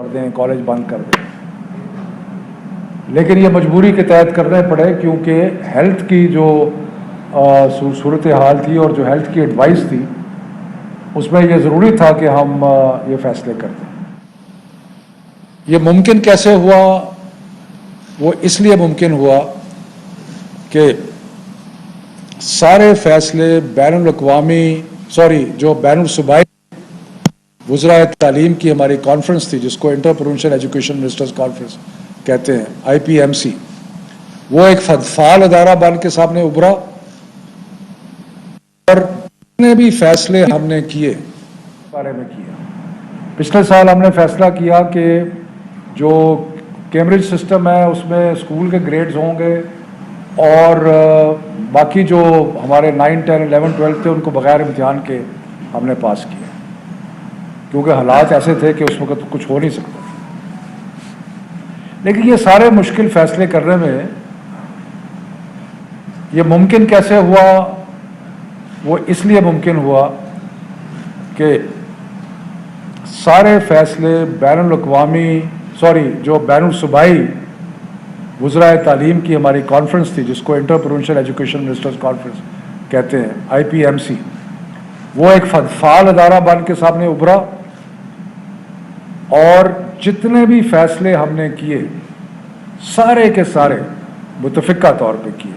کر دیں، کالج بند کر دیں، لیکن یہ مجبوری کے تحت کرنے پڑے کیونکہ ہیلتھ کی جو صورتحال تھی اور جو ہیلتھ کی ایڈوائس تھی اس میں یہ ضروری تھا کہ ہم یہ فیصلے کر دیں۔ یہ ممکن کیسے ہوا؟ وہ اس لیے ممکن ہوا کہ سارے فیصلے جو بین الصوبائی وزرائے تعلیم کی ہماری کانفرنس تھی، جس کو inter provincial education ministers conference کہتے ہیں، IPMC، وہ ایک فعال ادارہ بن کے سامنے ابھرا اور جتنے بھی فیصلے ہم نے کیے بارے میں کیا۔ پچھلے سال ہم نے فیصلہ کیا کہ جو کیمبرج سسٹم ہے اس میں اسکول کے گریڈز ہوں گے اور باقی جو ہمارے 9, 10, 11, 12 تھے ان کو بغیر امتحان کے ہم نے پاس کیا، کیونکہ حالات ایسے تھے کہ اس وقت کچھ ہو نہیں سکتا۔ لیکن یہ سارے مشکل فیصلے کرنے میں یہ ممکن کیسے ہوا؟ وہ اس لیے ممکن ہوا کہ سارے فیصلے جو بین الصوبائی وزرائے تعلیم کی ہماری کانفرنس تھی، جس کو inter provincial education ministers conference کہتے ہیں، IPMC، وہ ایک فعال ادارہ بن کے سامنے ابھرا اور جتنے بھی فیصلے ہم نے کیے سارے کے سارے متفقہ طور پہ کیے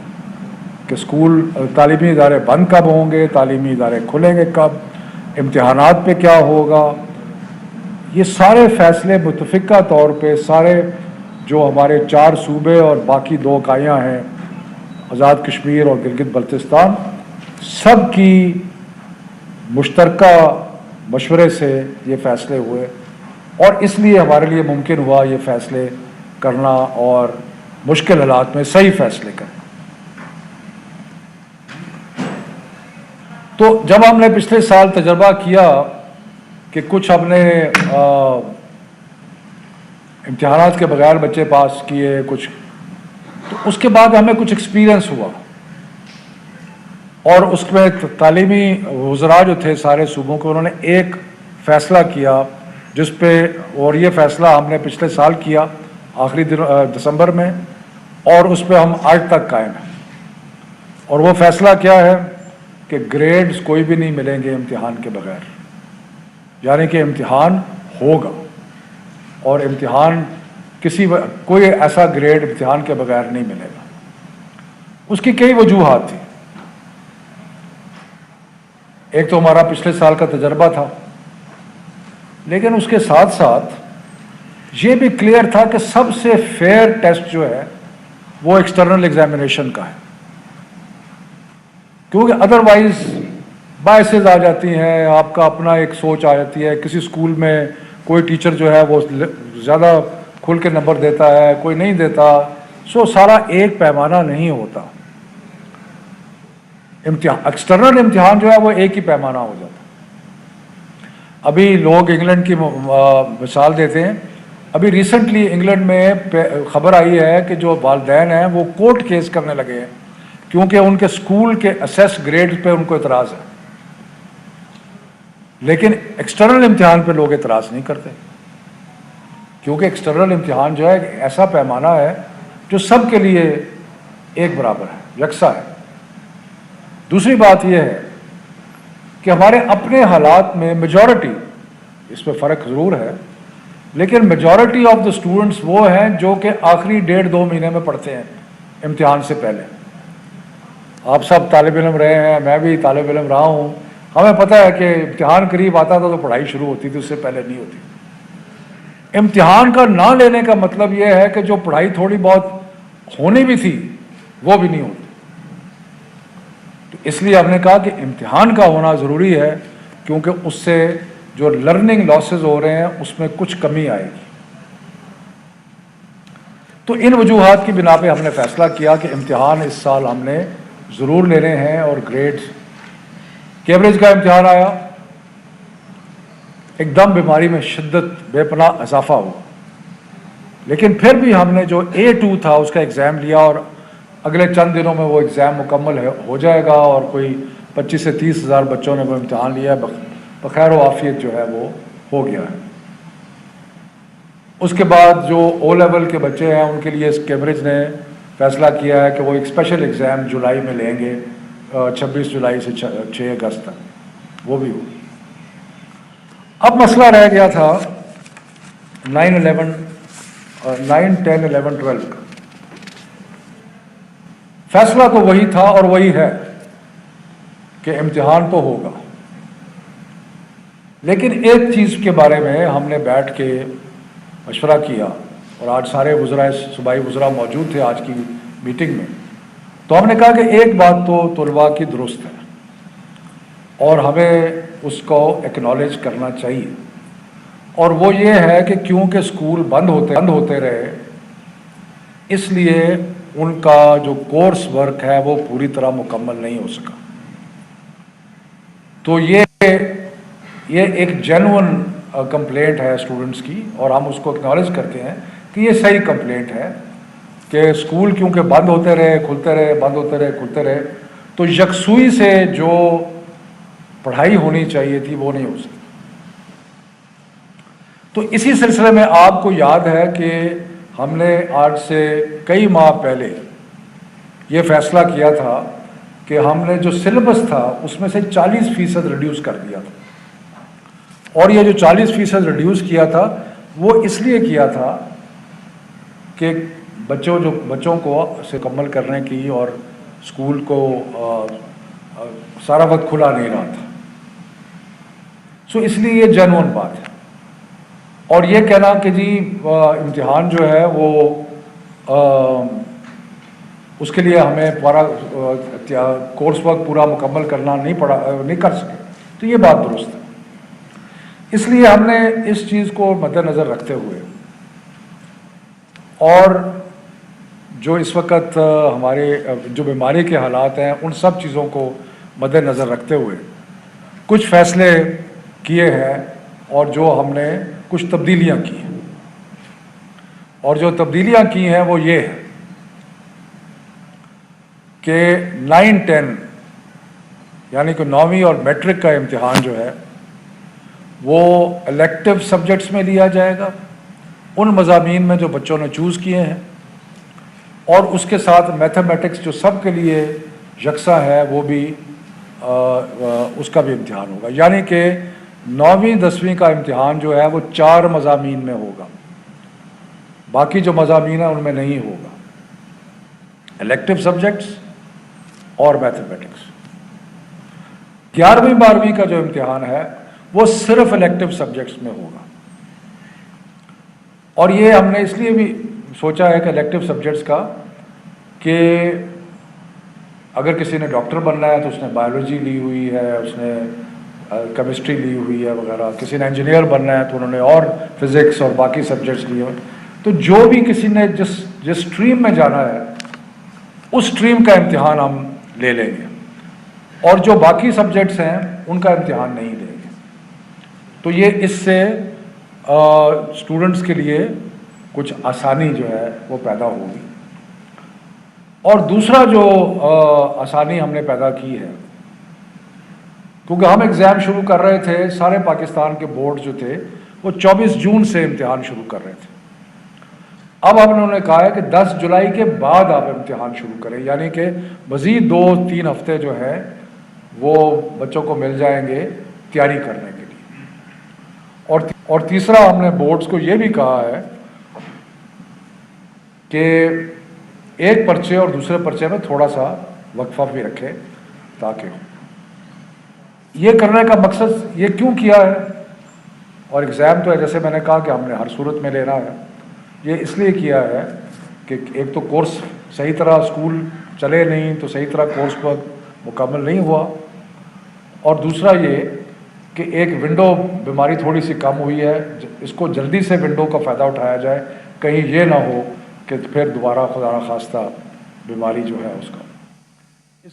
کہ اسکول تعلیمی ادارے بند کب ہوں گے، تعلیمی ادارے کھلیں گے کب، امتحانات پہ کیا ہوگا۔ یہ سارے فیصلے متفقہ طور پہ سارے جو ہمارے 4 صوبے اور باقی 2 اکائیاں ہیں، آزاد کشمیر اور گلگت بلتستان، سب کی مشترکہ مشورے سے یہ فیصلے ہوئے اور اس لیے ہمارے لیے ممکن ہوا یہ فیصلے کرنا اور مشکل حالات میں صحیح فیصلے کرنا۔ تو جب ہم نے پچھلے سال تجربہ کیا کہ کچھ ہم نے امتحانات کے بغیر بچے پاس کیے کچھ، تو اس کے بعد ہمیں کچھ ایکسپیرئنس ہوا اور اس میں تعلیمی وزراء جو تھے سارے صوبوں کے، انہوں نے ایک فیصلہ کیا جس پہ، اور یہ فیصلہ ہم نے پچھلے سال کیا آخری دسمبر میں، اور اس پہ ہم آج تک قائم ہیں۔ اور وہ فیصلہ کیا ہے کہ گریڈز کوئی بھی نہیں ملیں گے امتحان کے بغیر، یعنی کہ امتحان ہوگا اور امتحان کوئی ایسا گریڈ امتحان کے بغیر نہیں ملے گا۔ اس کی کئی وجوہات تھیں۔ ایک تو ہمارا پچھلے سال کا تجربہ تھا، لیکن اس کے ساتھ ساتھ یہ بھی کلیئر تھا کہ سب سے فیئر ٹیسٹ جو ہے وہ ایکسٹرنل ایگزامینیشن کا ہے، کیونکہ ادروائز باعث آ جاتی ہیں، آپ کا اپنا ایک سوچ آ جاتی ہے۔ کسی اسکول میں کوئی ٹیچر جو ہے وہ زیادہ کھل کے نمبر دیتا ہے، کوئی نہیں دیتا، سارا ایک پیمانہ نہیں ہوتا۔ ایکسٹرنل امتحان جو ہے وہ ایک ہی پیمانہ ہو جاتا ہے۔ ابھی لوگ انگلینڈ کی مثال دیتے ہیں، ابھی ریسنٹلی انگلینڈ میں خبر آئی ہے کہ جو والدین ہیں وہ کورٹ کیس کرنے لگے ہیں کیونکہ ان کے اسکول کے اسیس گریڈ پہ ان کو اعتراض ہے، لیکن ایکسٹرنل امتحان پہ لوگ اعتراض نہیں کرتے، کیونکہ ایکسٹرنل امتحان جو ہے ایسا پیمانہ ہے جو سب کے لیے ایک برابر ہے، یکساں ہے۔ دوسری بات یہ ہے کہ ہمارے اپنے حالات میں میجورٹی، اس میں فرق ضرور ہے، لیکن میجورٹی آف دا اسٹوڈنٹس وہ ہیں جو کہ آخری 1.5-2 مہینے میں پڑھتے ہیں امتحان سے پہلے۔ آپ سب طالب علم رہے ہیں، میں بھی طالب علم رہا ہوں، ہمیں پتہ ہے کہ امتحان قریب آتا تھا تو پڑھائی شروع ہوتی تھی، اس سے پہلے نہیں ہوتی۔ امتحان کا نہ لینے کا مطلب یہ ہے کہ جو پڑھائی تھوڑی بہت ہونی بھی تھی وہ بھی نہیں ہوتی۔ تو اس لیے ہم نے کہا کہ امتحان کا ہونا ضروری ہے، کیونکہ اس سے جو لرننگ لاسز ہو رہے ہیں اس میں کچھ کمی آئے گی۔ تو ان وجوہات کی بنا پہ ہم نے فیصلہ کیا کہ امتحان اس سال ہم نے ضرور لینے ہیں اور گریڈز۔ کیمبرج کا امتحان آیا، ایک دم بیماری میں شدت بے پناہ اضافہ ہوا، لیکن پھر بھی ہم نے جو A2 تھا اس کا ایگزام لیا اور اگلے چند دنوں میں وہ ایگزام مکمل ہو جائے گا اور کوئی 25 سے 30 ہزار بچوں نے وہ امتحان لیا، بخیر و عافیت جو ہے وہ ہو گیا ہے۔ اس کے بعد جو او لیول کے بچے ہیں ان کے لیے کیمبرج نے فیصلہ کیا ہے کہ وہ ایک اسپیشل ایگزام جولائی میں لیں گے، 26 جولائی سے 6 اگست تک، وہ بھی ہوگی۔ اب مسئلہ رہ گیا تھا 9، 10، 11، 12 کا۔ فیصلہ تو وہی تھا اور وہی ہے کہ امتحان تو ہوگا، لیکن ایک چیز کے بارے میں ہم نے بیٹھ کے مشورہ کیا، اور آج سارے وزراء، صوبائی وزراء موجود تھے آج کی میٹنگ میں، تو ہم نے کہا کہ ایک بات تو طلباء کی درست ہے اور ہمیں اس کو ایکنالج کرنا چاہیے، اور وہ یہ ہے کہ کیونکہ اسکول بند ہوتے رہے، اس لیے ان کا جو کورس ورک ہے وہ پوری طرح مکمل نہیں ہو سکا۔ تو یہ ایک جینوئن کمپلینٹ ہے اسٹوڈنٹس کی، اور ہم اس کو اکنالج کرتے ہیں کہ یہ صحیح کمپلینٹ ہے کہ اسکول کیونکہ بند ہوتے رہے، کھلتے رہے، بند ہوتے رہے، کھلتے رہے، تو یکسوئی سے جو پڑھائی ہونی چاہیے تھی وہ نہیں ہو سکی۔ تو اسی سلسلے میں آپ کو یاد ہے کہ ہم نے آج سے کئی ماہ پہلے یہ فیصلہ کیا تھا کہ ہم نے جو سلیبس تھا اس میں سے 40% ریڈیوس کر دیا تھا، اور یہ جو 40% ریڈیوس کیا تھا وہ اس لیے کیا تھا کہ بچوں کو مکمل کرنے کی، اور اسکول کو سارا وقت کھلا نہیں رہا تھا، سو اس لیے یہ جینوئن بات ہے۔ اور یہ کہنا کہ جی امتحان جو ہے وہ اس کے لیے ہمیں پورا کورس ورک پورا مکمل کرنا نہیں کر سکے، تو یہ بات درست ہے۔ اس لیے ہم نے اس چیز کو مد نظر رکھتے ہوئے، اور جو اس وقت ہمارے جو بیماری کے حالات ہیں ان سب چیزوں کو مد نظر رکھتے ہوئے کچھ فیصلے کیے ہیں، اور جو ہم نے کچھ تبدیلیاں کی ہیں، اور جو تبدیلیاں کی ہیں وہ یہ ہے کہ 9، 10 یعنی کہ 9ویں اور میٹرک کا امتحان جو ہے وہ الیکٹیو سبجیکٹس میں لیا جائے گا، ان مضامین میں جو بچوں نے چوز کیے ہیں، اور اس کے ساتھ میتھمیٹکس جو سب کے لیے یکساں ہے وہ بھی اس کا بھی امتحان ہوگا، یعنی کہ 9ویں 10ویں کا امتحان جو ہے وہ 4 مضامین میں ہوگا، باقی جو مضامین ہیں ان میں نہیں ہوگا، الیکٹیو سبجیکٹس اور میتھمیٹکس۔ 11ویں 12ویں کا جو امتحان ہے وہ صرف الیکٹیو سبجیکٹس میں ہوگا، اور یہ ہم نے اس لیے بھی سوچا ہے کہ الیکٹیو سبجیکٹس کا کہ اگر کسی نے ڈاکٹر بننا ہے تو اس نے بایولوجی لی ہوئی ہے، اس نے کیمسٹری لی ہوئی ہے وغیرہ، کسی نے انجینئر بننا ہے تو انہوں نے اور فزکس اور باقی سبجیکٹس لیے ہوئے، تو جو بھی کسی نے جس اسٹریم میں جانا ہے اس اسٹریم کا امتحان ہم لے لیں گے، اور جو باقی سبجیکٹس ہیں ان کا امتحان نہیں لیں گے۔ تو یہ اس سے اسٹوڈنٹس کے لیے کچھ آسانی جو ہے وہ پیدا ہوگی۔ اور دوسرا جو آسانی ہم نے پیدا کی ہے، کیونکہ ہم ایگزام شروع کر رہے تھے، سارے پاکستان کے بورڈ جو تھے وہ 24 جون سے امتحان شروع کر رہے تھے، اب ہم نے کہا ہے کہ 10 جولائی کے بعد آپ امتحان شروع کریں، یعنی کہ مزید 2-3 ہفتے جو ہے وہ بچوں کو مل جائیں گے تیاری کرنے کے لیے۔ اور تیسرا ہم نے بورڈز کو یہ بھی کہا ہے کہ ایک پرچے اور دوسرے پرچے میں تھوڑا سا وقفہ بھی رکھے، تاکہ یہ کرنے کا مقصد یہ کیوں کیا ہے، اور ایگزام تو ہے جیسے میں نے کہا کہ ہم نے ہر صورت میں لینا ہے، یہ اس لیے کیا ہے کہ ایک تو کورس صحیح طرح اسکول چلے نہیں تو صحیح طرح کورس پر مکمل نہیں ہوا، اور دوسرا یہ کہ ایک ونڈو بیماری تھوڑی سی کم ہوئی ہے، اس کو جلدی سے ونڈو کا فائدہ اٹھایا جائے، کہیں یہ نہ ہو کہ پھر دوبارہ خدا نخواستہ بیماری جو ہے اس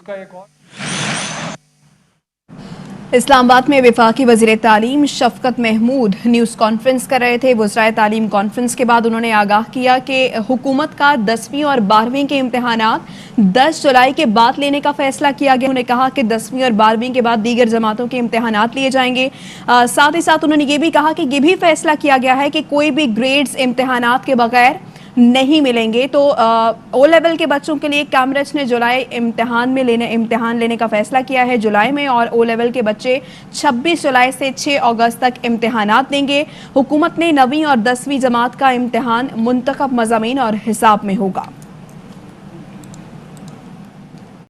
کا ایک اور اسلام آباد میں وفاقی وزیر تعلیم شفقت محمود نیوز کانفرنس کر رہے تھے۔ وزرائے تعلیم کانفرنس کے بعد انہوں نے آگاہ کیا کہ حکومت کا 10ویں اور 12ویں کے امتحانات 10 جولائی کے بعد لینے کا فیصلہ کیا گیا۔ انہوں نے کہا کہ 10ویں اور 12ویں کے بعد دیگر جماعتوں کے امتحانات لیے جائیں گے۔ ساتھ ہی ساتھ انہوں نے یہ بھی کہا کہ یہ بھی فیصلہ کیا گیا ہے کہ کوئی بھی گریڈز امتحانات کے بغیر نہیں ملیں گے۔ تو او لیول کے بچوں کے لیے کیمبرج نے جولائی امتحان لینے کا فیصلہ کیا ہے جولائی میں، اور او لیول کے بچے 26 جولائی سے 6 اگست تک امتحانات دیں گے۔ حکومت نے 9ویں اور 10ویں جماعت کا امتحان منتخب مضامین اور حساب میں ہوگا۔